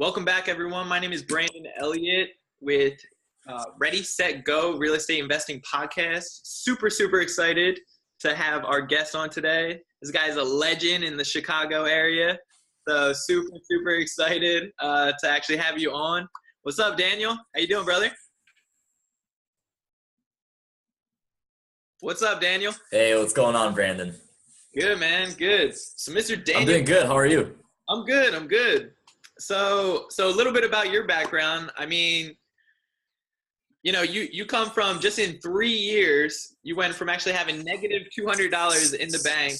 Welcome back, everyone. My name is Brandon Elliott with Ready, Set, Go Real Estate Investing Podcast. Super excited to have our guest on today. This guy is a legend in the Chicago area. So super excited to actually have you on. What's up, Daniel? How you doing, brother? What's up, Daniel? Hey, what's going on, Brandon? Good, man. Good. So, Mr. Daniel. I'm doing good. How are you? I'm good. So a little bit about your background. I mean, you know, you come from just in 3 years, you went from actually having negative $200 in the bank,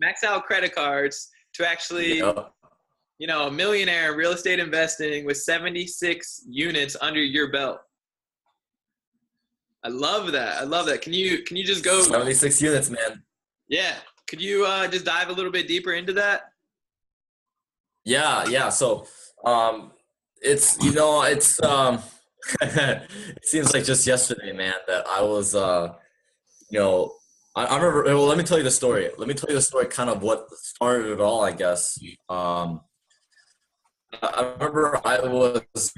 max out credit cards, to actually, you know, a millionaire in real estate investing with 76 units under your belt. I love that. Can you just go 76 units, man? Yeah. Could you just dive a little bit deeper into that? Yeah. So, it's it seems like just yesterday, man, that I was, I remember, well, let me tell you the story. Kind of what started it all, I guess. I remember I was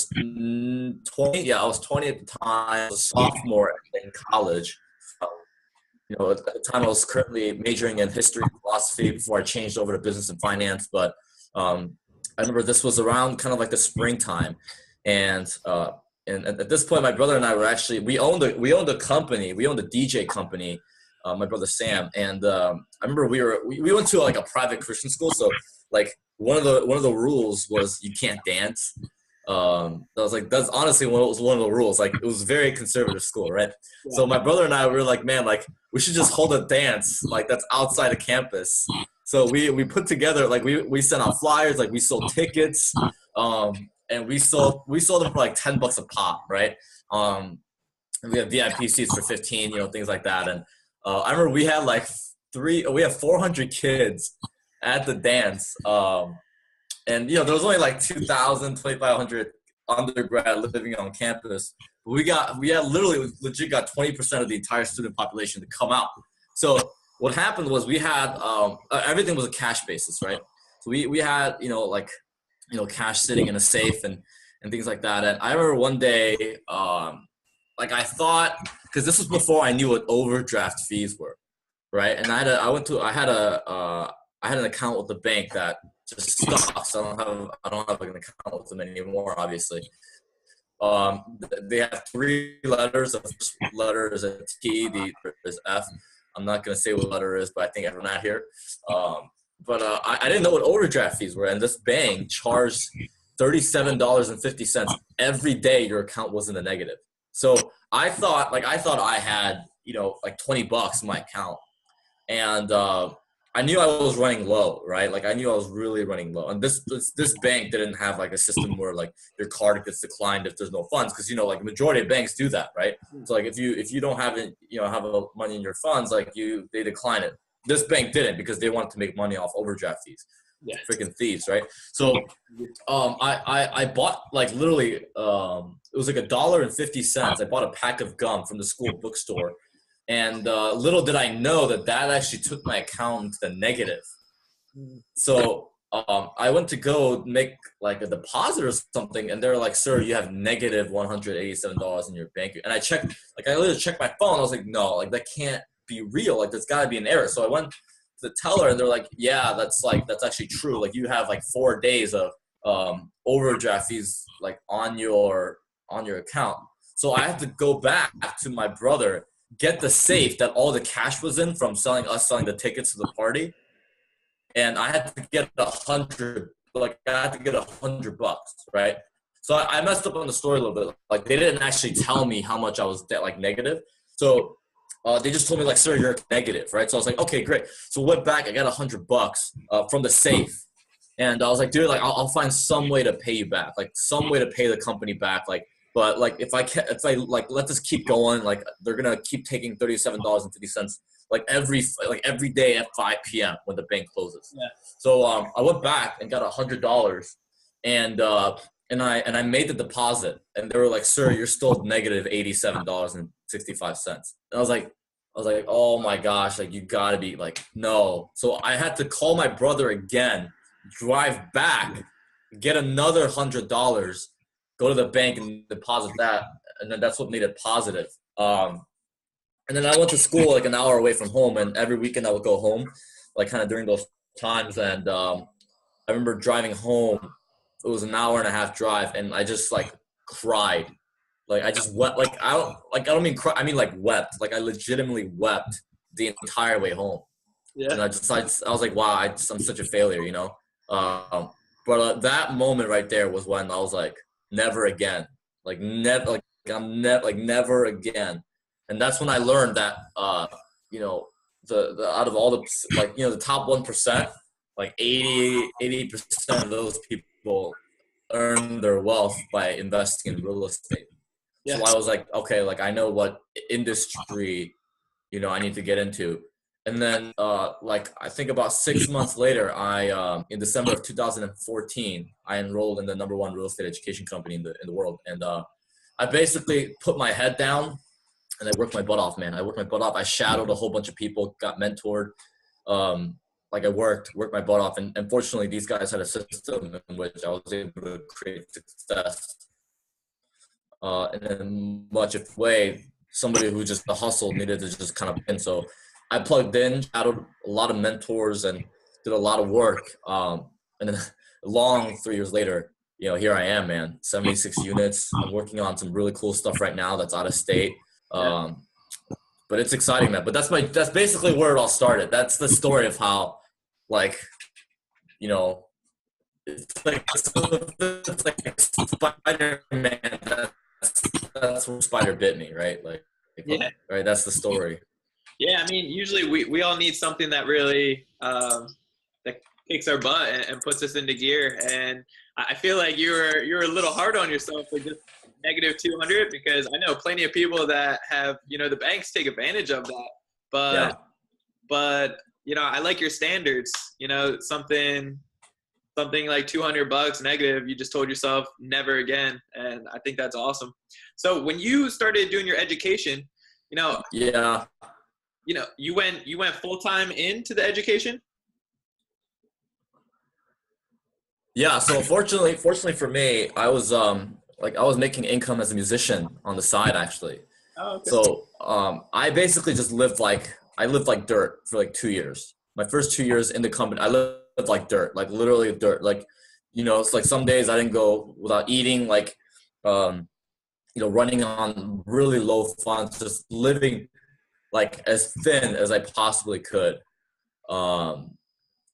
20. Yeah, I was 20 at the time. I was a sophomore in college. At the time I was currently majoring in history and philosophy before I changed over to business and finance. But I remember this was around kind of like the springtime, and at this point, my brother and I were actually we owned a company. We owned a DJ company. My brother Sam, and I remember we went to like a private Christian school. So like one of the rules was you can't dance. That's honestly one of the rules. Like, it was a very conservative school, right? Yeah. So my brother and I were like, man, like, we should just hold a dance like that's outside of campus. So we put together, like, we sent out flyers, like we sold tickets, and we sold them for like $10 a pop, right? And we had VIP seats for 15, things like that. And I remember we had like 400 kids at the dance. And, there was only like 2,000, 2,500 undergrad living on campus. But we had legit got 20% of the entire student population to come out. So what happened was we had, everything was a cash basis, right? So we had, cash sitting in a safe and things like that. And I remember one day, I thought, because this was before I knew what overdraft fees were, right? And I had an account with the bank that just sucks. I don't have an account with them anymore, obviously. They have 3 letters. The first letter is a T, the is F. I'm not going to say what letter it is, but I think everyone out here. I didn't know what overdraft fees were, and this bank charged $37.50 every day your account was in the negative. So I thought I had, like $20 in my account. And I knew I was running low, right? Like, I knew I was really running low. And this bank didn't have like a system where like your card gets declined if there's no funds, because like the majority of banks do that, right? So like if you don't have it, have money in your funds, like they decline it. This bank didn't, because they wanted to make money off overdraft fees. Yeah, freaking thieves, right? So I bought like literally it was like $1.50. I bought a pack of gum from the school bookstore. And little did I know that actually took my account into the negative. So I went to go make like a deposit or something, and they're like, "Sir, you have negative $187 in your bank." And I literally checked my phone. I was like, "No, like that can't be real. Like, there's got to be an error." So I went to the teller, and they're like, "Yeah, that's actually true. Like, you have like 4 days of overdraft fees like on your account." So I had to go back to my brother, get the safe that all the cash was in from selling the tickets to the party, and I had to get $100, right? So I messed up on the story a little bit. Like, they didn't actually tell me how much I was negative. So they just told me like, "Sir, you're negative," right? So I was like, okay, great. So I went back, I got $100 from the safe, and I was like, dude, like I'll find some way to pay you back, like some way to pay the company back, like. But like if I like let this keep going, like they're gonna keep taking $37.50 like every day at 5 p.m. when the bank closes. Yeah. So I went back and got $100, and I made the deposit, and they were like, "Sir, you're still negative $87.65." And I was like, "Oh my gosh, like you gotta be like no." So I had to call my brother again drive back, get another $100, go to the bank and deposit that, and then that's what made it positive. And then I went to school like an hour away from home, and every weekend I would go home, like kind of during those times. And I remember driving home. It was an hour and a half drive, and I just like cried. Like I just wept. Like I don't mean cry. I mean like wept. Like I legitimately wept the entire way home. Yeah. And I was like, wow, I'm such a failure, you know. But that moment right there was when I was like, never again. Like never again. And that's when I learned that, you know, the out of all the, like, you know, the top 1%, like 80% of those people earn their wealth by investing in real estate. Yeah. So I was like, okay, like I know what industry, you know, I need to get into. And then, like, I think about 6 months later, in December of 2014, I enrolled in the #1 real estate education company in the world. And I basically put my head down and I worked my butt off, man. I worked my butt off. I shadowed a whole bunch of people, got mentored. Like I worked my butt off. And fortunately, these guys had a system in which I was able to create success. And in much of way, somebody who just the hustle needed to just kind of in. So I plugged in, shadowed a lot of mentors, and did a lot of work. And then a long 3 years later, you know, here I am, man. 76 units. I'm working on some really cool stuff right now that's out of state. But it's exciting, man. But that's basically where it all started. That's the story of how, like, you know, it's like Spider-Man. That's where Spider bit me, right? Like, Yeah. right. That's the story. Yeah, I mean, usually we all need something that really that kicks our butt and puts us into gear. And I feel like you're a little hard on yourself with just -200, because I know plenty of people that have, you know, the banks take advantage of that. But you know, I like your standards. You know, something like $200 negative, you just told yourself never again, and I think that's awesome. So when you started doing your education, you know, you went full time into the education. Yeah. So fortunately for me, I was I was making income as a musician on the side, actually. Oh, okay. So I basically just lived like dirt for like 2 years. My first 2 years in the company, I lived like dirt, like literally dirt. Like, you know, it's like some days I didn't go without eating, like, you know, running on really low funds, just living like as thin as I possibly could.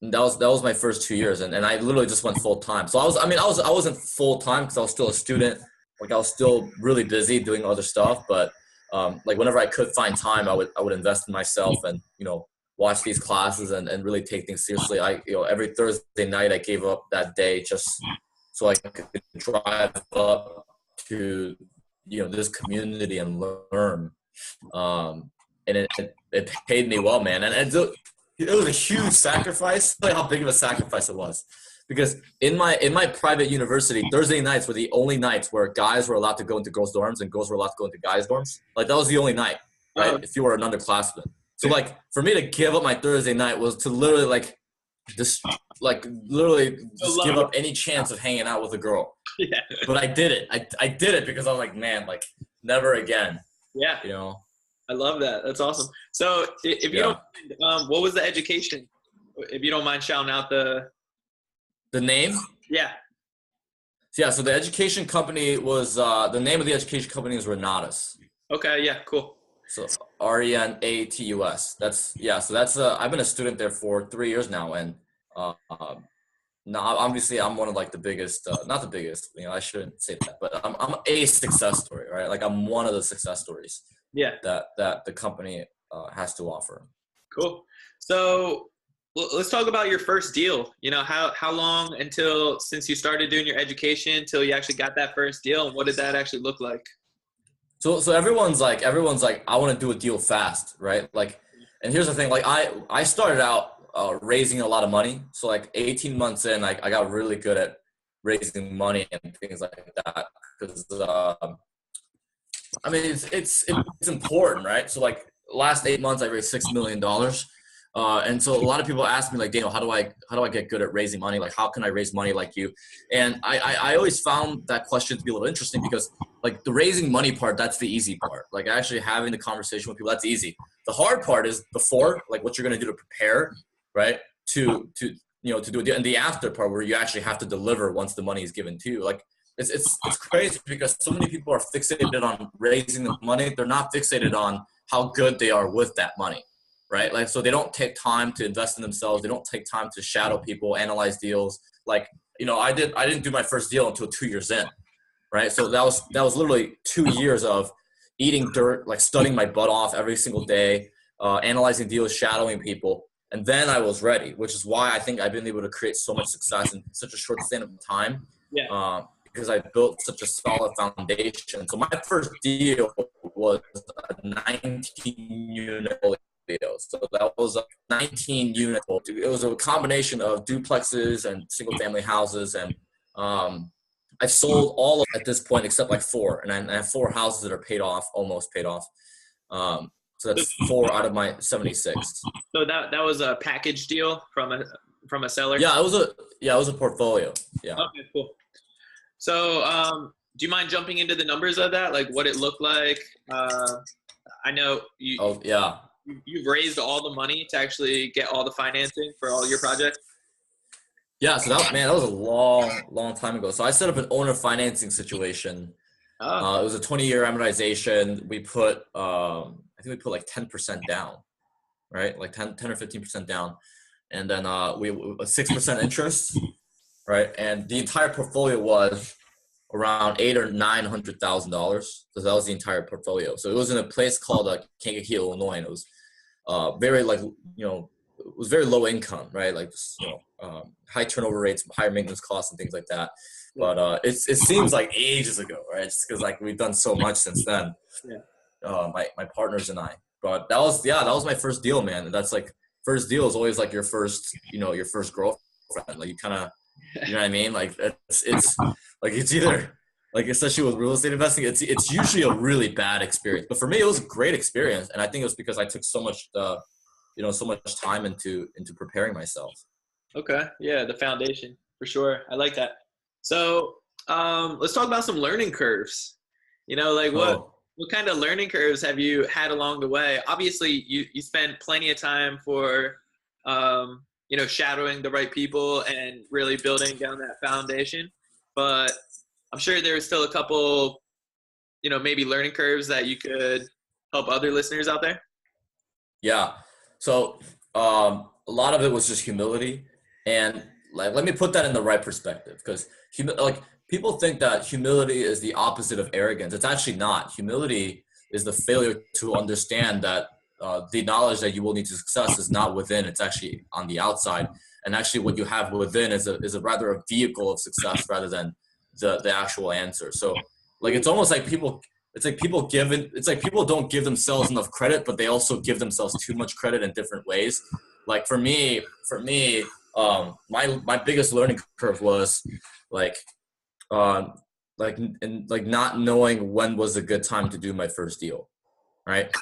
And that was my first 2 years, and I literally just went full time. So I wasn't full time because I was still a student. Like I was still really busy doing other stuff, but like whenever I could find time, I would invest in myself and, you know, watch these classes and really take things seriously. You know, every Thursday night I gave up that day just so I could drive up to, you know, this community and learn. And it paid me well, man. And it was a huge sacrifice. Like how big of a sacrifice it was, because in my private university, Thursday nights were the only nights where guys were allowed to go into girls' dorms and girls were allowed to go into guys' dorms. Like that was the only night, right? If you were an underclassman. So like for me to give up my Thursday night was to literally give up any chance of hanging out with a girl. Yeah. But I did it. I did it because I was like, man, like never again. Yeah. You know. I love that. That's awesome. So if you don't mind, what was the education? If you don't mind shouting out the name? Yeah. Yeah, so the education company was, the name of the education company is Renatus. Okay, yeah, cool. So Renatus. I've been a student there for 3 years now. And now obviously I'm one of like the biggest, not the biggest, you know, I shouldn't say that, but I'm a success story, right? Like I'm one of the success stories. Yeah. That the company has to offer. Cool. So let's talk about your first deal. You know, how long since you started doing your education till you actually got that first deal, and what did that actually look like? So everyone's like, I want to do a deal fast, right? Like, and here's the thing, like I started out raising a lot of money. So like 18 months in, I got really good at raising money and things like that, because I mean, it's important, right? So like last 8 months, I raised $6 million. And so a lot of people ask me like, Daniel, how do I get good at raising money? Like, how can I raise money like you? And I always found that question to be a little interesting because like the raising money part, that's the easy part. Like actually having the conversation with people, that's easy. The hard part is before, like what you're going to do to prepare, right? To do it. And the after part where you actually have to deliver once the money is given to you. Like it's crazy because so many people are fixated on raising the money. They're not fixated on how good they are with that money. Right. Like, so they don't take time to invest in themselves. They don't take time to shadow people, analyze deals. Like, I didn't do my first deal until 2 years in. Right. So that was literally 2 years of eating dirt, like studying my butt off every single day, analyzing deals, shadowing people. And then I was ready, which is why I think I've been able to create so much success in such a short span of time. Yeah. Because I built such a solid foundation. So my first deal was a 19-unit deal. So that was a 19 unit. It was a combination of duplexes and single family houses. And I've sold all of at this point except like 4. And I have 4 houses that are paid off, almost paid off. So that's 4 out of my 76. So that was a package deal from a seller? Yeah, it was a portfolio. Yeah. Okay, cool. So do you mind jumping into the numbers of that? Like what it looked like? I know you. Oh yeah. You've raised all the money to actually get all the financing for all your projects? Yeah, so that was a long time ago. So I set up an owner financing situation. It was a 20-year amortization. We put, I think we put like 10% down, right? Like 10 or 15% down. And then we 6% interest, right? And the entire portfolio was around $800,000 or $900,000. So that was the entire portfolio. So it was in a place called Kankakee, Illinois. And it was very it was very low income, right? Like high turnover rates, higher maintenance costs, and things like that. But it seems like ages ago, right? Just because like we've done so much since then. Yeah. My partners and I. But that was my first deal, man. And that's like first deal is always like your first girlfriend. Like you kind of, you know what I mean? Like it's like it's either. Like especially with real estate investing, it's usually a really bad experience. But for me, it was a great experience, and I think it was because I took so much, so much time into preparing myself. Okay, yeah, the foundation for sure. I like that. So let's talk about some learning curves. Like what kind of learning curves have you had along the way? Obviously, you spent plenty of time for shadowing the right people and really building down that foundation, but I'm sure there was still a couple, maybe learning curves that you could help other listeners out there. Yeah. So a lot of it was just humility. And like, let me put that in the right perspective because people think that humility is the opposite of arrogance. It's actually not. Humility is the failure to understand that the knowledge that you will need to success is not within. It's actually on the outside. And actually what you have within is a rather a vehicle of success rather than the actual answer. So like it's almost like people don't give themselves enough credit, but they also give themselves too much credit in different ways. Like for me, my biggest learning curve was not knowing when was a good time to do my first deal, right?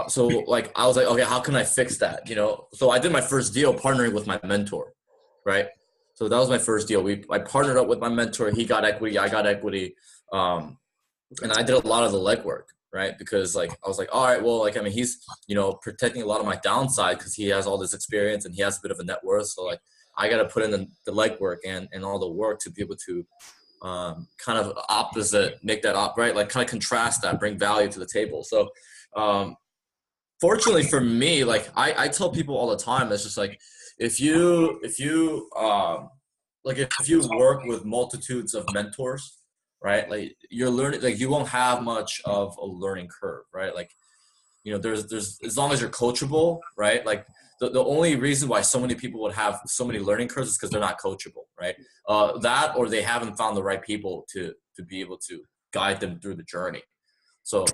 So like I was like, okay, how can I fix that? So I did my first deal partnering with my mentor, right? So that was my first deal. I partnered up with my mentor. He got equity. I got equity. And I did a lot of the legwork, right? Because like, I was like, all right, well, like, I mean, he's, protecting a lot of my downside because he has all this experience and he has a bit of a net worth. So like, I got to put in the legwork and all the work to be able to kind of make that up, right? Like kind of contrast that, bring value to the table. So fortunately for me, like I tell people all the time, it's just like, if you work with multitudes of mentors, right? Like you're learning, like you won't have much of a learning curve, right? Like, there's as long as you're coachable, right? Like the only reason why so many people would have so many learning curves is because they're not coachable, right? That or they haven't found the right people to be able to guide them through the journey. So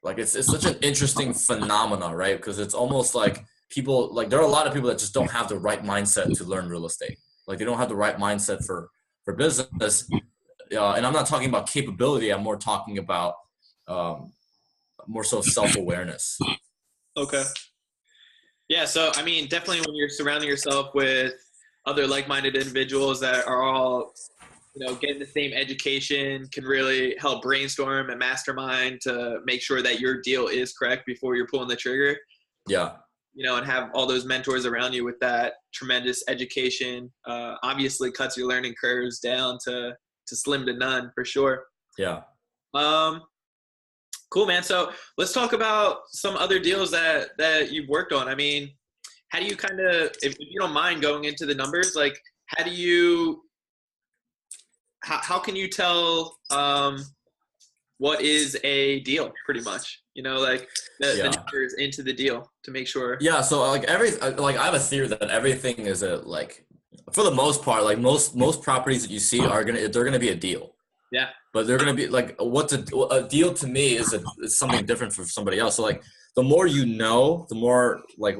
like it's such an interesting phenomenon, right? Because it's almost like people, like there are a lot of people that just don't have the right mindset to learn real estate. Like they don't have the right mindset for business. And I'm not talking about capability. I'm more talking about more so self-awareness. Okay. Yeah. So, I mean, definitely when you're surrounding yourself with other like-minded individuals that are all, getting the same education can really help brainstorm and mastermind to make sure that your deal is correct before you're pulling the trigger. Yeah. And have all those mentors around you with that tremendous education, obviously cuts your learning curves down to slim to none for sure. Yeah. Cool, man. So let's talk about some other deals that you've worked on. I mean, how do you kind of, if you don't mind going into the numbers, like how do you, how can you tell what is a deal pretty much, like the numbers into the deal to make sure. Yeah. So like I have a theory that everything is for the most part, like most properties that you see they're going to be a deal. Yeah. But they're going to be like, a deal to me is something different from somebody else. So like the more, the more like,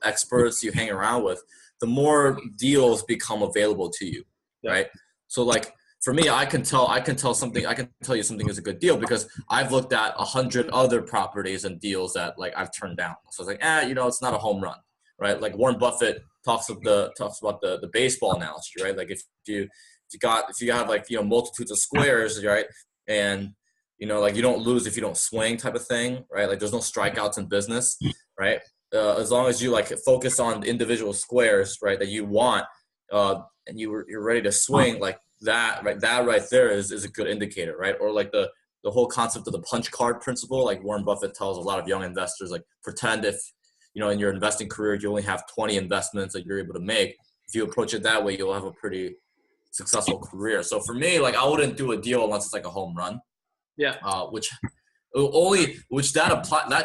experts you hang around with, the more deals become available to you. Yeah. Right. So like for me, I can tell you something is a good deal because I've looked at 100 other properties and deals that like I've turned down. So it's like, it's not a home run, right? Like Warren Buffett talks about the baseball analogy, right? Like if you have like, multitudes of squares, right? And, like you don't lose if you don't swing type of thing, right? Like there's no strikeouts in business, right? As long as you like focus on the individual squares, right, that you want, and you're ready to swing, like that right there is a good indicator, right? Or like the whole concept of the punch card principle, like Warren Buffett tells a lot of young investors, like pretend if, in your investing career, you only have 20 investments that you're able to make. If you approach it that way, you'll have a pretty successful career. So for me, like I wouldn't do a deal unless it's like a home run. Yeah. That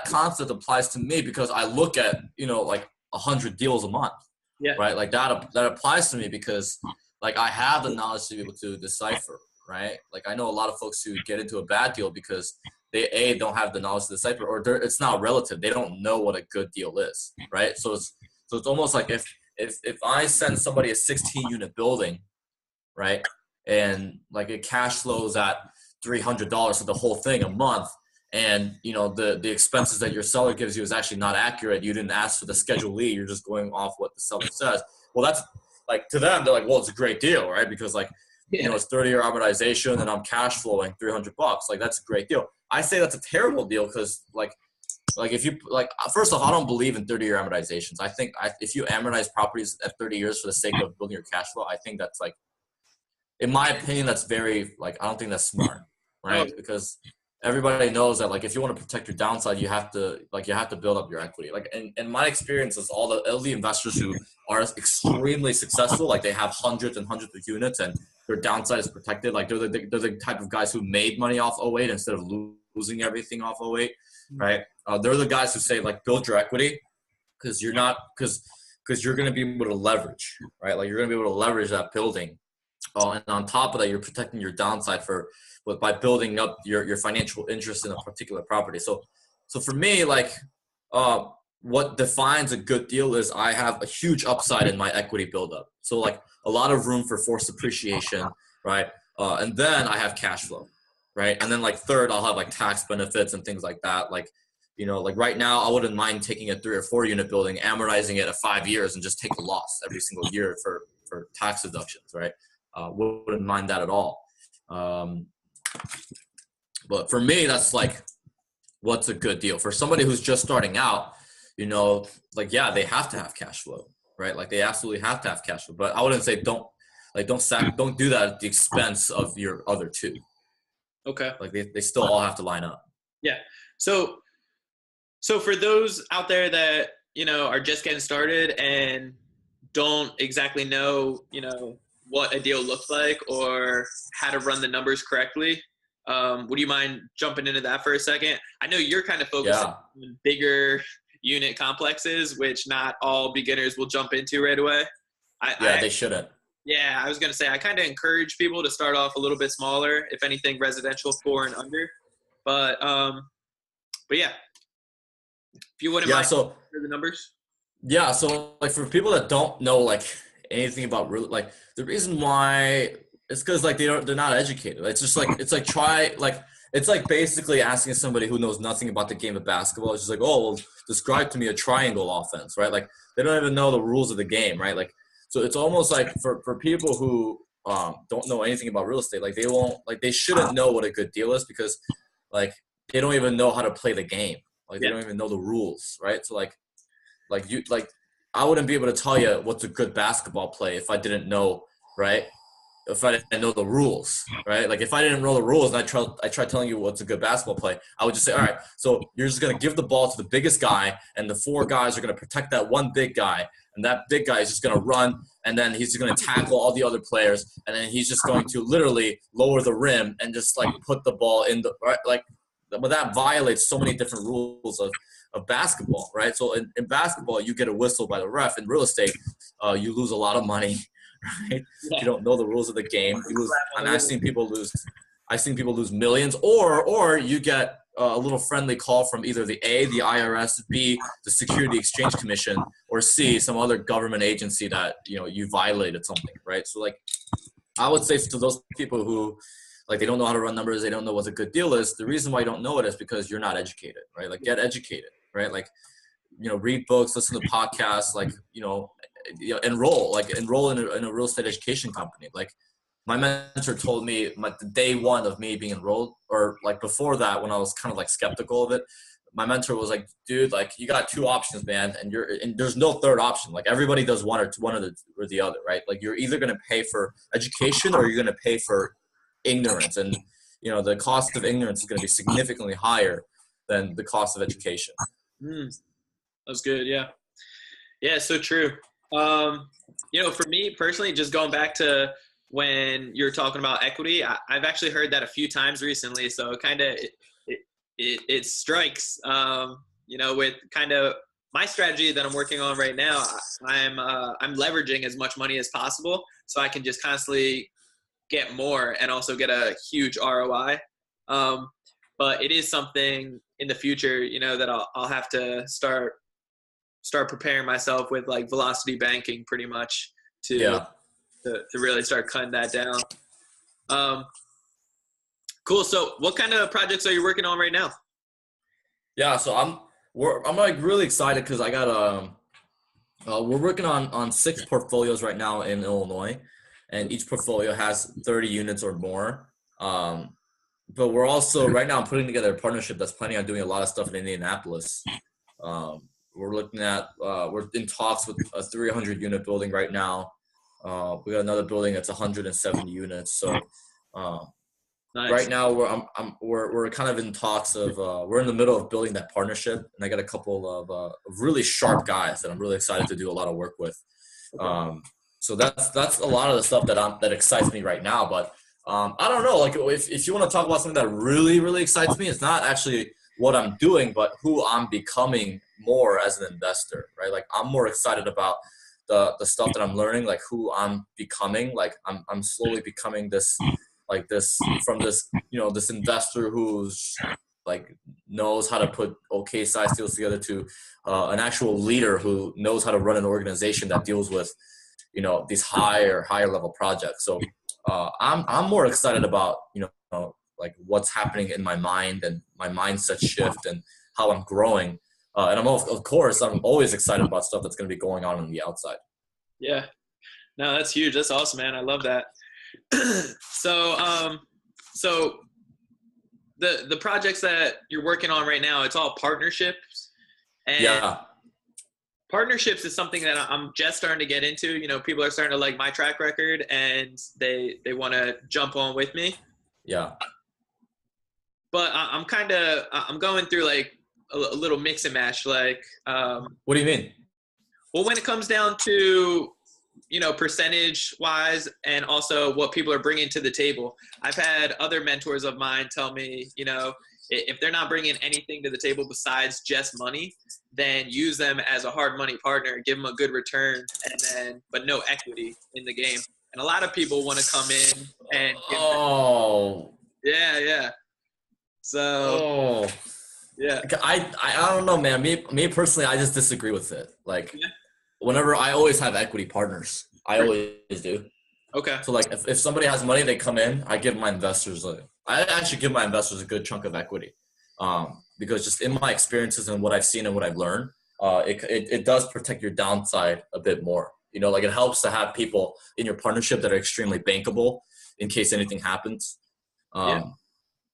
concept applies to me because I look at, like 100 deals a month. Yeah. Right. Like that applies to me because like I have the knowledge to be able to decipher. Right. Like I know a lot of folks who get into a bad deal because they don't have the knowledge to decipher, or it's not relative. They don't know what a good deal is. Right. So it's almost like if I send somebody a 16 unit building, right, and like it cash flows at $300 for the whole thing a month, and the expenses that your seller gives you is actually not accurate, you didn't ask for the Schedule E, you're just going off what the seller says, well, that's like, to them, they're like, well, it's a great deal, right? Because like, it's 30-year amortization and I'm cash flowing $300, like that's a great deal. I say that's a terrible deal because like if you like, first off, I don't believe in 30-year amortizations. I think if you amortize properties at 30 years for the sake of building your cash flow, I think that's like, in my opinion, that's very like, I don't think that's smart, right? Because everybody knows that like if you want to protect your downside, you have to build up your equity. Like in my experience is all the investors who are extremely successful, like they have hundreds and hundreds of units and their downside is protected. Like they're the type of guys who made money off 08 instead of losing everything off 08, right? They're the guys who say like build your equity because you're going to be able to leverage, right? Like you're going to be able to leverage that building. And on top of that, you're protecting your downside by building up your financial interest in a particular property. So for me, like, what defines a good deal is I have a huge upside in my equity buildup. So like a lot of room for forced appreciation, right? And then I have cash flow, right? And then like third, I'll have like tax benefits and things like that. Like, like right now, I wouldn't mind taking a 3 or 4 unit building, amortizing it at 5 years, and just take a loss every single year for tax deductions, right? Wouldn't mind that at all. But for me, that's like, what's a good deal for somebody who's just starting out? Like, yeah, they have to have cash flow, right? Like they absolutely have to have cash flow. But I wouldn't say don't do that at the expense of your other two. Okay. Like they still all have to line up. Yeah. So for those out there that are just getting started and don't exactly know what a deal looks like or how to run the numbers correctly, would you mind jumping into that for a second? I know you're kind of focused on bigger unit complexes, which not all beginners will jump into right away. They shouldn't. Yeah, I was going to say, I kind of encourage people to start off a little bit smaller, if anything, residential 4 and under. But yeah, if you wouldn't mind for the numbers. Yeah, so like for people that don't know like anything about like the reason why it's because like they're not educated. It's just like try like it's like basically asking somebody who knows nothing about the game of basketball. It's just like, oh, well, describe to me a triangle offense, right? Like they don't even know the rules of the game, right? Like, so it's almost like for people who don't know anything about real estate, like they shouldn't know what a good deal is because like they don't even know how to play the game. Like they don't even know the rules, right? So like I wouldn't be able to tell you what's a good basketball play if I didn't know, right? If I didn't know the rules, right? Like if I didn't know the rules and I tried telling you what's a good basketball play, I would just say, all right, so you're just going to give the ball to the biggest guy and the 4 guys are going to protect that one big guy. And that big guy is just going to run and then he's going to tackle all the other players. And then he's just going to literally lower the rim and just like put the ball in the, right? Like, but that violates so many different rules of basketball, right? So in basketball, you get a whistle by the ref. In real estate, you lose a lot of money. Right? Yeah. You don't know the rules of the game. You lose, and I've seen people lose millions, or you get a little friendly call from either the IRS, B, the Security Exchange Commission, or C, some other government agency that you violated something, right? So like, I would say to those people who like they don't know how to run numbers, they don't know what a good deal is. The reason why you don't know it is because you're not educated, right? Like get educated, right? Like read books, listen to podcasts, like enroll in a real estate education company. Like my mentor told me the day one of me being enrolled, or like before that when I was kind of like skeptical of it, my mentor was like, dude, like you got 2 options, man, and there's no third option. Like everybody does one or the other, right? Like you're either going to pay for education or you're going to pay for ignorance, and the cost of ignorance is going to be significantly higher than the cost of education. That's good. Yeah, so true. For me personally, just going back to when you're talking about equity, I've actually heard that a few times recently. So kind of it strikes, with kind of my strategy that I'm working on right now. I'm leveraging as much money as possible so I can just constantly get more and also get a huge ROI. But it is something in the future, that I'll have to start preparing myself with like velocity banking pretty much to really start cutting that down. Cool. So what kind of projects are you working on right now? Yeah. So I'm like really excited because I got we're working on 6 portfolios right now in Illinois, and each portfolio has 30 units or more. But we're also right now I'm putting together a partnership that's planning on doing a lot of stuff in Indianapolis. We're looking at we're in talks with a 300 unit building right now. We got another building that's 170 units. So nice. Right now we're kind of in talks of we're in the middle of building that partnership, and I got a couple of really sharp guys that I'm really excited to do a lot of work with. So that's a lot of the stuff that excites me right now. But I don't know, like if you want to talk about something that really, really excites me, it's not actually what I'm doing, but who I'm becoming more as an investor, right? Like I'm more excited about the stuff that I'm learning, like who I'm becoming. Like I'm slowly becoming this investor who's like knows how to put okay size deals together to an actual leader who knows how to run an organization that deals with these higher level projects. So I'm more excited about like what's happening in my mind and my mindset shift and how I'm growing. And I'm always excited about stuff that's going to be going on the outside. Yeah, no, that's huge. That's awesome, man. I love that. So the projects that you're working on right now, it's all partnerships. And partnerships is something that I'm just starting to get into. People are starting to like my track record and they want to jump on with me. Yeah. But I'm going through like a little mix and match. Like, what do you mean? Well, when it comes down to, percentage wise and also what people are bringing to the table, I've had other mentors of mine tell me, if they're not bringing anything to the table besides just money, then use them as a hard money partner, give them a good return, but no equity in the game. And a lot of people want to come in and give them. Yeah. So, yeah. I don't know, man. Me personally, I just disagree with it. Like, whenever I always have equity partners, I always do. Okay. So like, if somebody has money, they come in, I give my investors I actually give my investors a good chunk of equity, because just in my experiences and what I've seen and what I've learned, it does protect your downside a bit more. You know, like it helps to have people in your partnership that are extremely bankable in case anything happens. Yeah.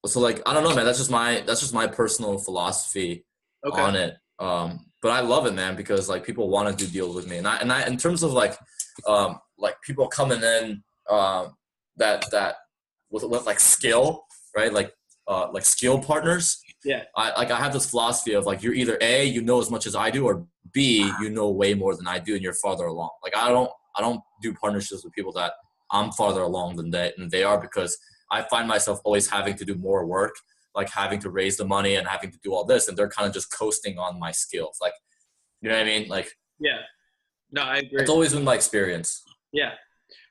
So like, I don't know, man, that's just my personal philosophy Okay. on it. But I love it, man, because like people want to do deals with me. And I, in terms of like people coming in, that with like skill, right? Like skill partners. Yeah. I have this philosophy of like, you're either A, you know as much as I do, or B, you know way more than I do and you're farther along. Like I don't do partnerships with people that I'm farther along than they are, because I find myself always having to do more work, like having to raise the money and having to do all this, and they're kind of just coasting on my skills. Like, you know what I mean? Like, Yeah. No, I agree. it's always been my experience. Yeah,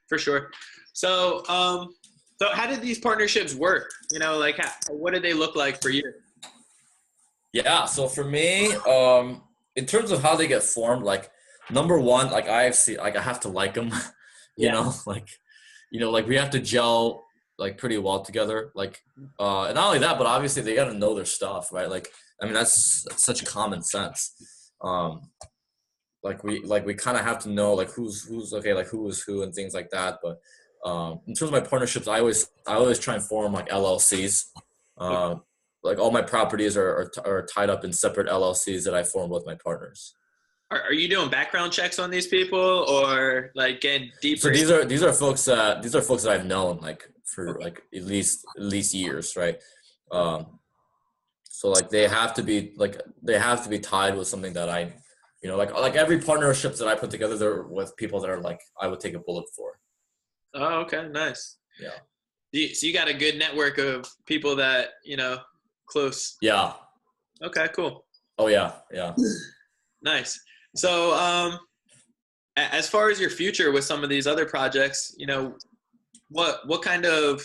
for sure. So, so how did these partnerships work? You know, like what did they look like for you? Yeah. So for me, in terms of how they get formed, like number one, like I have to like them, you Yeah. know, like we have to gel like pretty well together. Like, and not only that, but obviously they got to know their stuff, right? Like, I mean, that's such common sense. Like we kind of have to know like who's okay, like who is who and things like that. But in terms of my partnerships, I always try and form like LLCs. Like all my properties are tied up in separate LLCs that I form with my partners. Are you doing background checks on these people, or like getting deeper? So these are folks that I've known like for like at least years, right? So like they have to be tied with something that I, you know, like every partnerships that I put together, they're with people that are like I would take a bullet for. Oh, okay, nice. Yeah. So you got a good network of people that, you know, close. Yeah. Okay, cool. Oh yeah, yeah. Nice. So, as far as your future with some of these other projects, you know, what kind of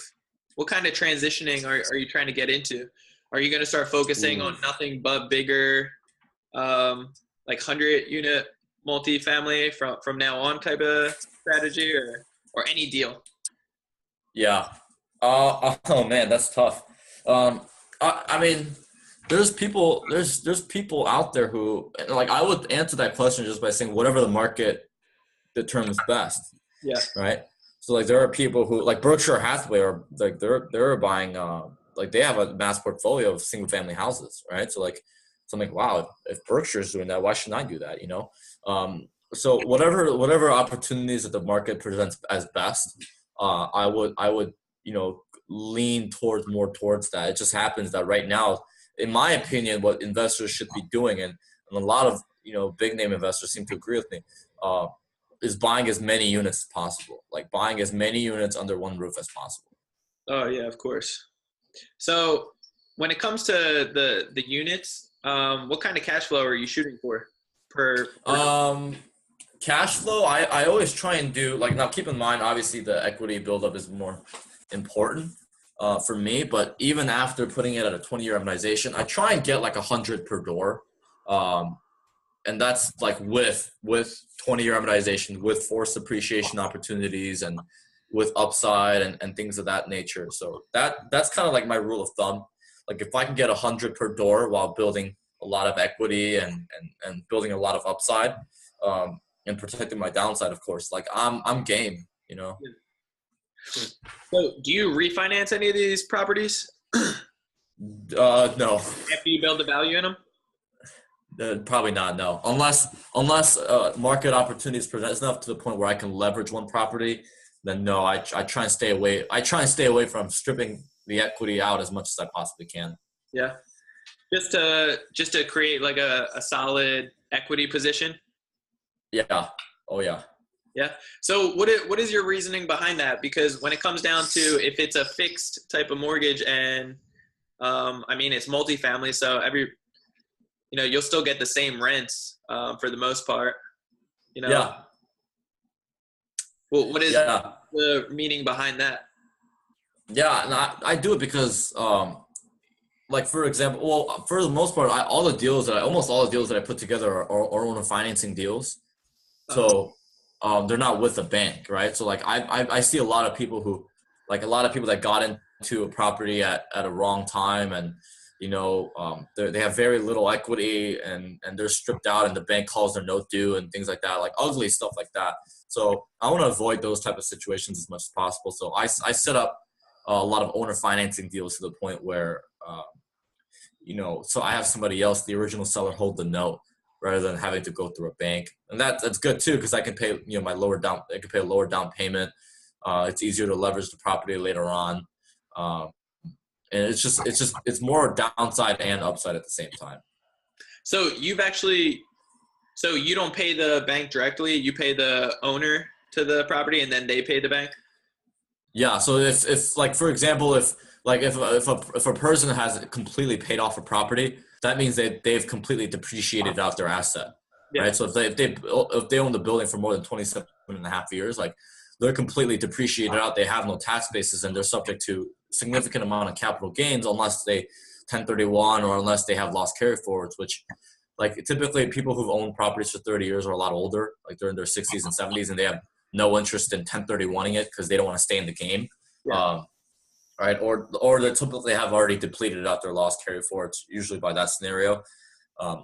transitioning are you trying to get into? Are you going to start focusing on nothing but bigger, like 100-unit multifamily from now on type of strategy, or any deal? Yeah. Oh man, that's tough. I mean, there's people out there who, like, I would answer that question just by saying whatever the market determines best. Yeah. Right. So like there are people who like Berkshire Hathaway are like they're buying like they have a mass portfolio of single family houses. Right. So I'm like, wow, if Berkshire's doing that, why shouldn't I do that? You know? So whatever opportunities that the market presents as best, I would, you know, lean more towards that. It just happens that right now, in my opinion, what investors should be doing, and a lot of, you know, big name investors seem to agree with me, is buying as many units as possible. Like buying as many units under one roof as possible. Oh yeah, of course. So when it comes to the units, what kind of cash flow are you shooting for per Cash flow, I always try and do, like, now keep in mind, obviously the equity buildup is more important for me, but even after putting it at a 20-year amortization, I try and get like 100 per door. And that's like with 20-year amortization, with forced appreciation opportunities, and with upside and things of that nature. So that's kind of like my rule of thumb. Like if I can get 100 per door while building a lot of equity and building a lot of upside, and protecting my downside, of course, like I'm game, you know? So do you refinance any of these properties? No. After you build the value in them? Probably not, no. Unless market opportunities present enough to the point where I can leverage one property, then no, I try and stay away. I try and stay away from stripping the equity out as much as I possibly can. Yeah. Just to create like a solid equity position? Yeah. Oh yeah. Yeah. So what is your reasoning behind that? Because when it comes down to if it's a fixed type of mortgage and I mean it's multifamily, so you know, you'll still get the same rents for the most part. You know. Yeah. Well, what is the meaning behind that? Yeah, and I do it because like for example, well, for the most part, almost all the deals that I put together are owner financing deals. So they're not with a bank, right? So like I see a lot of people that got into into a property at a wrong time, and they have very little equity, and they're stripped out, and the bank calls their note due and things like that, like ugly stuff like that. So I want to avoid those type of situations as much as possible. So I set up a lot of owner financing deals to the point where so I have somebody else, the original seller, hold the note rather than having to go through a bank, and that's good too, because I can pay I can pay a lower down payment. It's easier to leverage the property later on. And it's more downside and upside at the same time. So so you don't pay the bank directly, you pay the owner to the property and then they pay the bank? Yeah. So if like, for example, if a person has completely paid off a property, that means they've completely depreciated out their asset. Yeah. Right. So if they own the building for more than 27.5 years, like, they're completely depreciated out. They have no tax basis, and they're subject to significant amount of capital gains unless they 1031 or unless they have loss carry forwards, which, like, typically people who've owned properties for 30 years are a lot older, like they're in their 60s and 70s, and they have no interest in 1031ing it because they don't want to stay in the game. Yeah. Right. Or they typically have already depleted out their loss carry forwards, usually by that scenario.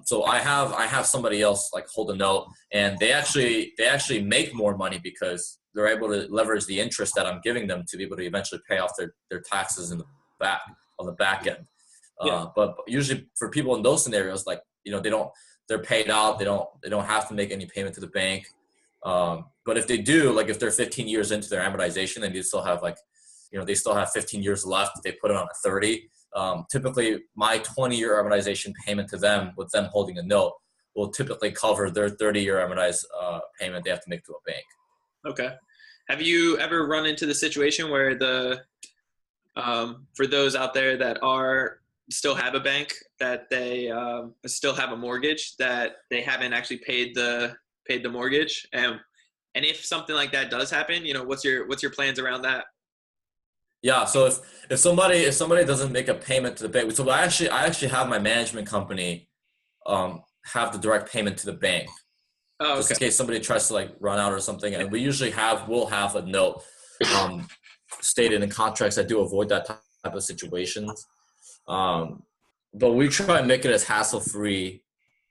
So I have somebody else, like, hold a note, and they actually make more money because they're able to leverage the interest that I'm giving them to be able to eventually pay off their taxes on the back end. Yeah. But usually for people in those scenarios, like, they're paid out. They don't have to make any payment to the bank. But if they do, like, if they're 15 years into their amortization and they still have, like, they still have 15 years left, they put it on a 30. Typically my 20-year amortization payment to them, with them holding a note, will typically cover their 30-year amortized payment they have to make to a bank. Okay. Have you ever run into the situation where for those out there that still have a bank, that they still have a mortgage, that they haven't actually paid the mortgage, and if something like that does happen, what's your plans around that? Yeah. So if somebody doesn't make a payment to the bank, so I actually have my management company have the direct payment to the bank. Oh, okay. Just in case somebody tries to, like, run out or something, and we'll have a note stated in contracts that do avoid that type of situations. But we try and make it as hassle-free,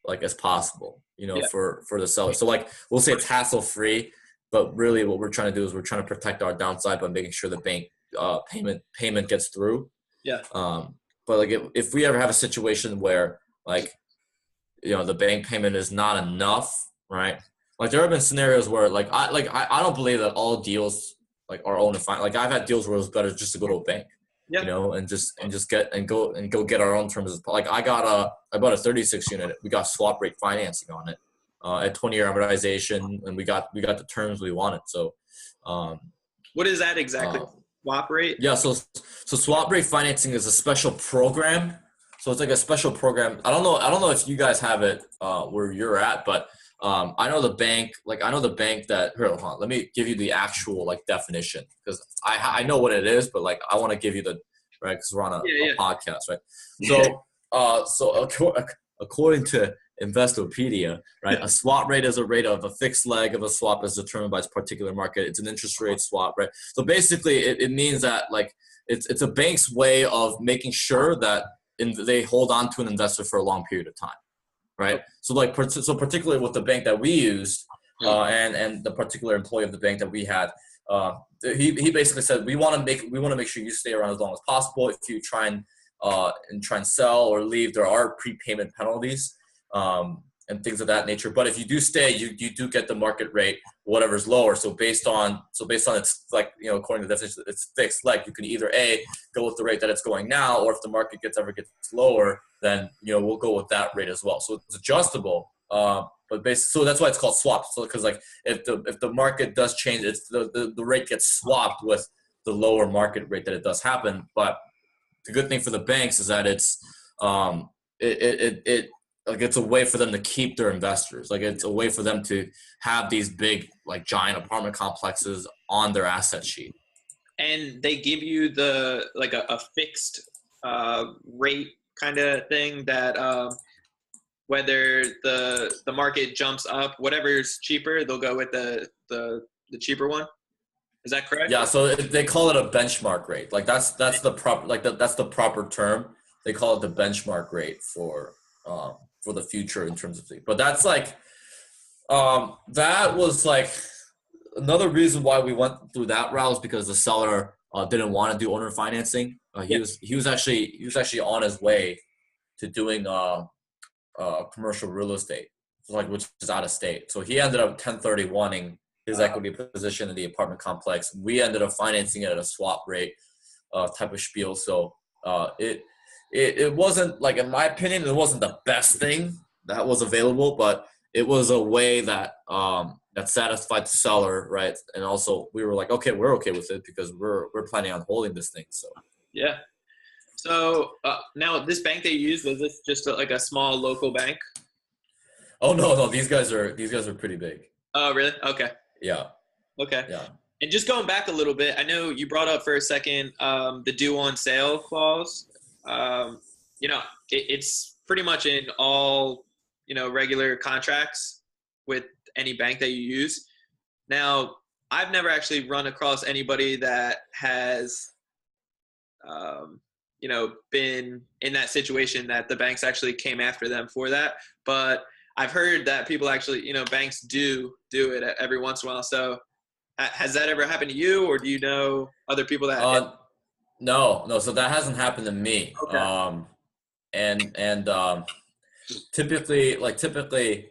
like, as possible, for the seller. So, like, we'll say it's hassle-free, but really what we're trying to do is we're trying to protect our downside by making sure the bank payment gets through. Yeah. But, like, if we ever have a situation where, like, the bank payment is not enough, right? Like, there have been scenarios where, like, I don't believe that all deals, like, are owned and fine. Like, I've had deals where it was better just to go to a bank, and just go get our own terms. Like, I bought a 36 unit. We got swap rate financing on it at 20-year amortization, and we got the terms we wanted. So, what is that exactly? Swap rate? Yeah. So swap rate financing is a special program. So it's like a special program. I don't know if you guys have it where you're at, but I know the bank that here, hold on, let me give you the actual, like, definition, because I know what it is, but, like, I want to give you the right, because we're on a podcast, right? So according to Investopedia, right, a swap rate is a rate of a fixed leg of a swap as determined by its particular market. It's an interest rate swap, right? So basically it means that, like, it's a bank's way of making sure that they hold on to an investor for a long period of time, right? So, like, particularly with the bank that we used, and the particular employee of the bank that we had, he basically said, we want to make sure you stay around as long as possible. If you try and sell or leave, there are prepayment penalties and things of that nature. But if you do stay, you do get the market rate, whatever's lower. So based on it's, like, according to the definition, it's fixed. Like, you can either go with the rate that it's going now, or if the market ever gets lower, then we'll go with that rate as well. So it's adjustable. So that's why it's called swap. So, because, like, if the market does change, it's the rate gets swapped with the lower market rate that it does happen. But the good thing for the banks is that it's like, it's a way for them to keep their investors. Like, it's a way for them to have these big, like, giant apartment complexes on their asset sheet. And they give you a fixed rate kind of thing that whether the market jumps up, whatever's cheaper, they'll go with the cheaper one. Is that correct? Yeah, so they call it a benchmark rate. Like that's the proper term. They call it the benchmark rate for the future in terms of things. But that's like that was like another reason why we went through that route was because the seller didn't want to do owner financing. He was actually on his way to doing commercial real estate, like which is out of state. So he ended up 1031ing his equity position in the apartment complex. We ended up financing it at a swap rate type of spiel. So it wasn't, like, in my opinion, it wasn't the best thing that was available, but it was a way that that satisfied the seller, right? And also we were like, okay, we're okay with it because we're planning on holding this thing. So Yeah. So now this bank that you used, was this just like a small local bank? oh no, these guys are pretty big. Oh, really? Okay. Yeah. Okay. Yeah. And just going back a little bit, I know you brought up for a second the due on sale clause. It's pretty much in all, regular contracts with any bank that you use. Now, I've never actually run across anybody that has, been in that situation that the banks actually came after them for that. But I've heard that people actually, banks do it every once in a while. So has that ever happened to you, or do you know other people that? No. So that hasn't happened to me. Okay. Typically,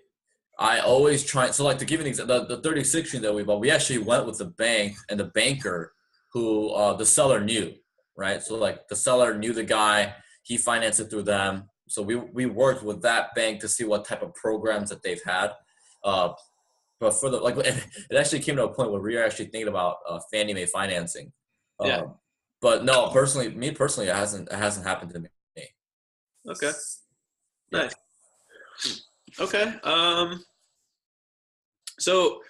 I always try. So, like, to give you an example, the 36 unit that we bought, we actually went with the bank and the banker who the seller knew, right? So, like, the seller knew the guy, he financed it through them. So we worked with that bank to see what type of programs that they've had. But for the, like, it actually came to a point where we were actually thinking about Fannie Mae financing. Yeah. But no, me personally, it hasn't happened to me. Okay. Yeah. Nice. Okay. So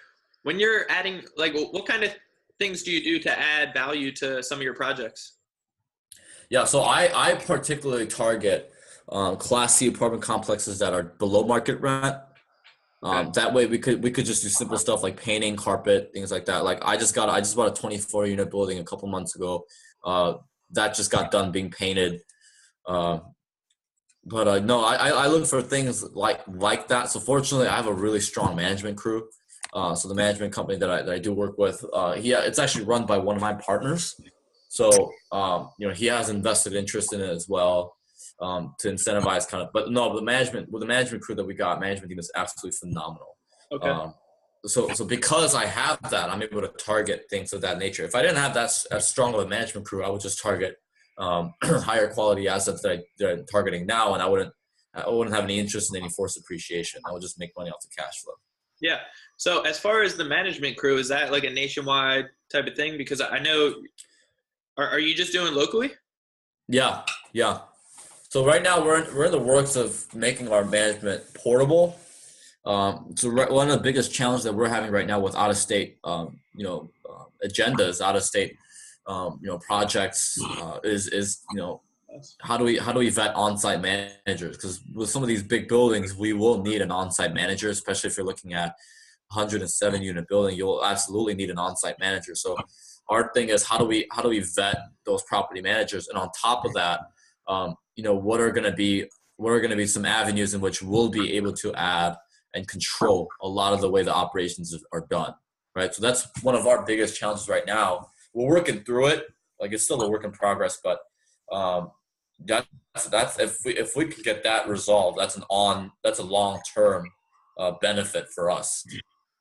when you're adding, like, what kind of things do you do to add value to some of your projects? Yeah. So I particularly target Class C apartment complexes that are below market rent. Okay. That way we could just do simple stuff like painting, carpet, things like that. Like I just bought a 24 unit building a couple months ago. That just got done being painted. But no, I look for things like that. So fortunately, I have a really strong management crew. So the management company that I do work with, it's actually run by one of my partners. So he has invested interest in it as well, to incentivize kind of. But no, the management crew that we got, management team is absolutely phenomenal. Okay. So because I have that, I'm able to target things of that nature. If I didn't have that as strong of a management crew, I would just target higher quality assets that I'm targeting now, and I wouldn't have any interest in any forced appreciation. I would just make money off the cash flow. Yeah. So as far as the management crew, is that like a nationwide type of thing? Because I know, are you just doing locally? Yeah. So right now we're in the works of making our management portable. One of the biggest challenges that we're having right now with out-of-state, agendas, out-of-state, projects, is how do we vet on-site managers? Because with some of these big buildings, we will need an on-site manager, especially if you're looking at 107 unit building. You'll absolutely need an on-site manager. So our thing is how do we vet those property managers, and on top of that, what are going to be some avenues in which we'll be able to add and control a lot of the way the operations are done, right? So that's one of our biggest challenges right now. We're working through it. Like, it's still a work in progress, but that's if we can get that resolved, that's a long-term benefit for us.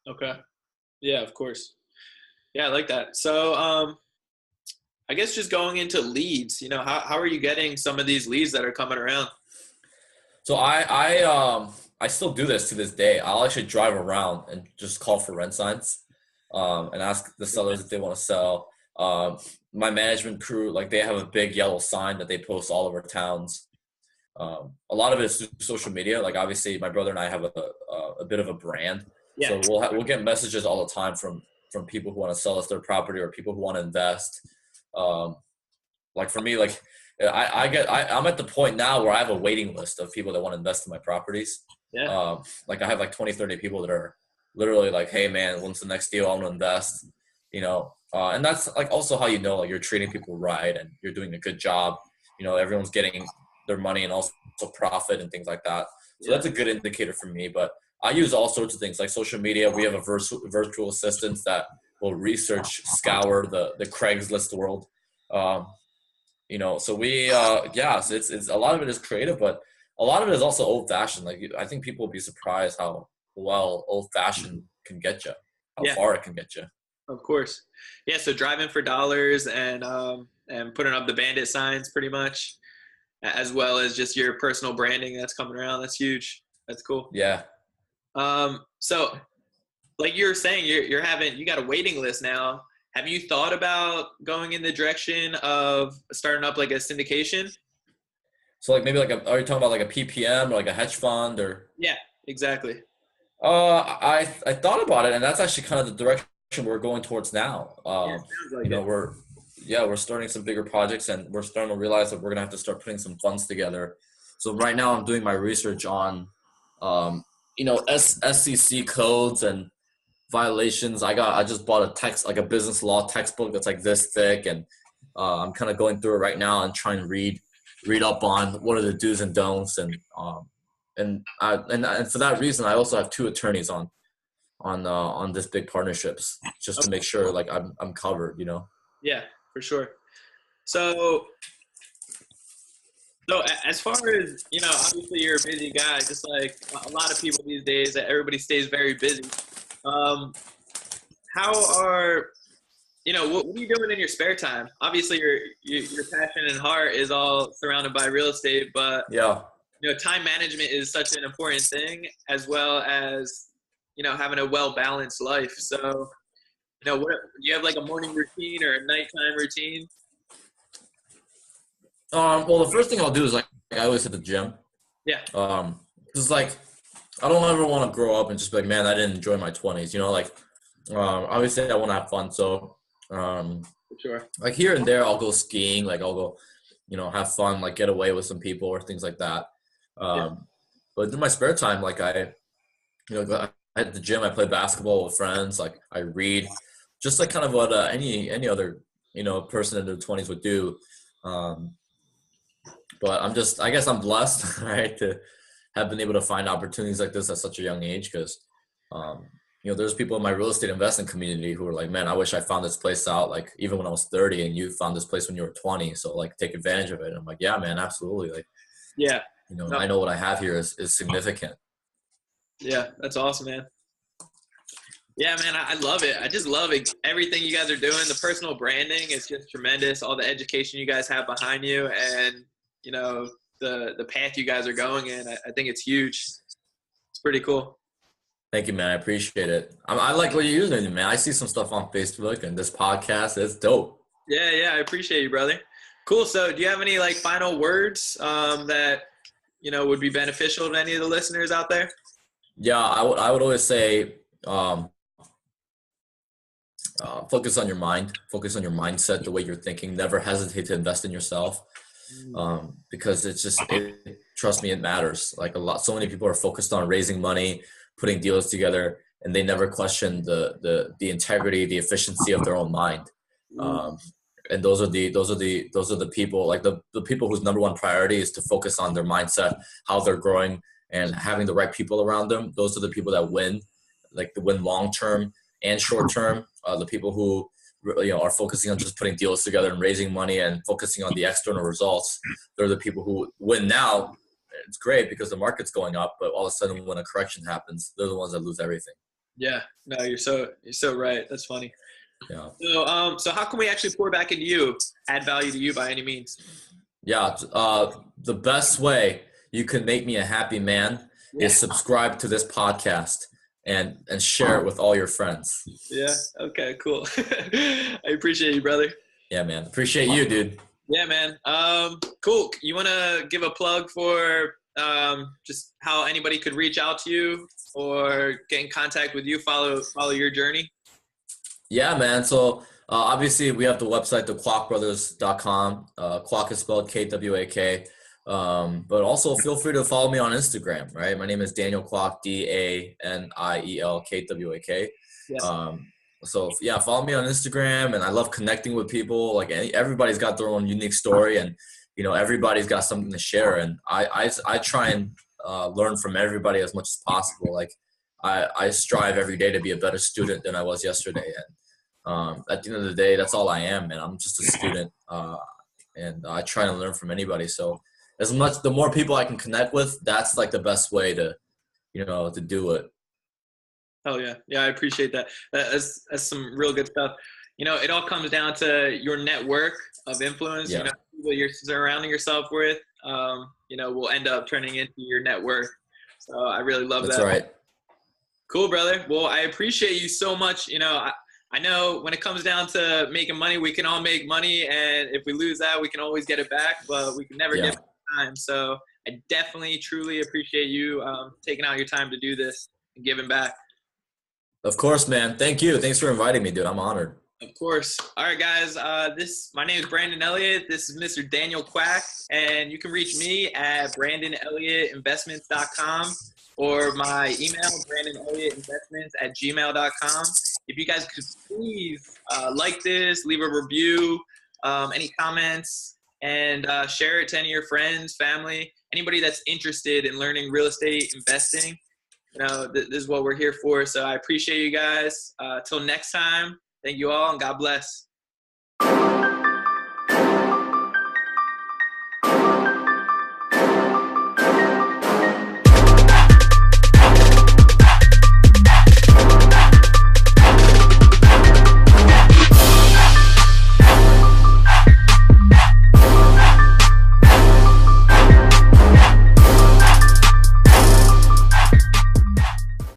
Okay. Yeah, of course. Yeah, I like that. So I guess just going into leads, how are you getting some of these leads that are coming around? So I still do this to this day. I'll actually drive around and just call for rent signs, and ask the sellers if they want to sell. My management crew, like, they have a big yellow sign that they post all over towns. A lot of it is through social media. Like, obviously, my brother and I have a bit of a brand, Yeah. so we'll get messages all the time from people who want to sell us their property or people who want to invest. Like, for me, like, I'm at the point now where I have a waiting list of people that want to invest in my properties. Yeah. Like, I have like 20, 30 people that are literally like, hey man, when's the next deal? I want to invest. And that's like also how you know like you're treating people right and you're doing a good job. You know, everyone's getting their money and also profit and things like that. So that's a good indicator for me. But I use all sorts of things like social media. We have a virtual assistant that will research, scour the Craigslist world. You know, so we, so it's a lot of it is creative, but a lot of it is also old fashioned. Like I think people will be surprised how well old fashioned can get you, how far it can get you. Of course. Yeah. So driving for dollars and putting up the bandit signs pretty much, as well as just your personal branding that's coming around. That's huge. That's cool. Yeah. So like you were saying, you got a waiting list now. Have you thought about going in the direction of starting up like a syndication? So like maybe are you talking about like a PPM or like a hedge fund or? Yeah, exactly. I thought about it, and that's actually kind of the direction we're going towards now. You know, we're starting some bigger projects, and we're starting to realize that we're gonna have to start putting some funds together. So right now, I'm doing my research on, you know, SEC codes and violations. I just bought a business law textbook that's like this thick, and I'm kind of going through it right now and trying to read up on what are the do's and don'ts, and for that reason, I also have 2 attorneys on this big partnerships just to make sure like I'm covered, you know. Yeah, for sure. So as far as, you know, obviously you're a busy guy, just like a lot of people these days, that everybody stays very busy. How are, you know, what are you doing in your spare time? Obviously your passion and heart is all surrounded by real estate, but yeah, you know, time management is such an important thing, as well as, you know, having a well-balanced life. So, you know, do you have like a morning routine or a nighttime routine? Well, the first thing I'll do is like I always hit the gym. Yeah. Cause like I don't ever want to grow up and just be like, man, I didn't enjoy my 20s. You know, like obviously I want to have fun. So sure. Like here and there, I'll go skiing. Like I'll go, you know, have fun, like get away with some people or things like that. But in my spare time, like I at the gym, I play basketball with friends. Like I read, just like kind of what any other, you know, person in their 20s would do. But I guess I'm blessed, right, to have been able to find opportunities like this at such a young age. Because, you know, there's people in my real estate investing community who are like, man, I wish I found this place out, like even when I was 30 and you found this place when you were 20. So like take advantage of it. And I'm like, yeah, man, absolutely. Like, yeah, you know, I know what I have here is significant. Yeah, that's awesome, man. Yeah, man, I love it. I just love it. Everything you guys are doing, the personal branding is just tremendous. All the education you guys have behind you, and you know the path you guys are going in. I think it's huge. It's pretty cool. Thank you, man. I appreciate it. I like what you're using, man. I see some stuff on Facebook and this podcast. It's dope. Yeah, I appreciate you, brother. Cool. So, do you have any like final words that you know would be beneficial to any of the listeners out there? Yeah, I would always say focus on your mind, focus on your mindset, the way you're thinking. Never hesitate to invest in yourself, because trust me, it matters. Like so many people are focused on raising money, putting deals together, and they never question the integrity, the efficiency of their own mind. And those are the people, like the people whose number one priority is to focus on their mindset, how they're growing, and having the right people around them. Those are the people that win, like the win long term and short term. The people who, you know, are focusing on just putting deals together and raising money and focusing on the external results. They're the people who win now. It's great because the market's going up, but all of a sudden when a correction happens, they're the ones that lose everything. Yeah, no, you're so right. That's funny. Yeah. So how can we actually pour back into you, add value to you by any means? Yeah. The best way you can make me a happy man is subscribe to this podcast and share it with all your friends. Yeah. Okay, cool. I appreciate you, brother. Yeah, man. Appreciate you, dude. Yeah, man. Cool. You want to give a plug for just how anybody could reach out to you or get in contact with you, follow your journey? Yeah, man. So obviously we have the website, thekwakbrothers.com. Kwak is spelled Kwak. But also feel free to follow me on Instagram, right? My name is Daniel Kwak, DANIEL KWAK. Yes. So yeah, follow me on Instagram, and I love connecting with people. Like everybody's got their own unique story, and everybody's got something to share. And I try and learn from everybody as much as possible. Like I strive every day to be a better student than I was yesterday. And at the end of the day, that's all I am, man. I'm just a student, and I try to learn from anybody. So the more people I can connect with, that's like the best way to to do it. Oh yeah. Yeah. I appreciate that. That's some real good stuff. It all comes down to your network of influence, Yeah. People you're surrounding yourself with, will end up turning into your network. So I really love that. That's right. Cool, brother. Well, I appreciate you so much. I know when it comes down to making money, we can all make money. And if we lose that, we can always get it back, but we can never get back time. So I definitely, truly appreciate you taking out your time to do this and giving back. Of course, man. Thank you. Thanks for inviting me, dude. I'm honored. Of course. All right, guys. My name is Brandon Elliott. This is Mr. Daniel Kwak, and you can reach me at BrandonElliottInvestments.com or my email, BrandonElliottInvestments@gmail.com. If you guys could please like this, leave a review, any comments, and share it to any of your friends, family, anybody that's interested in learning real estate investing. This is what we're here for. So I appreciate you guys. Till next time, thank you all, and God bless.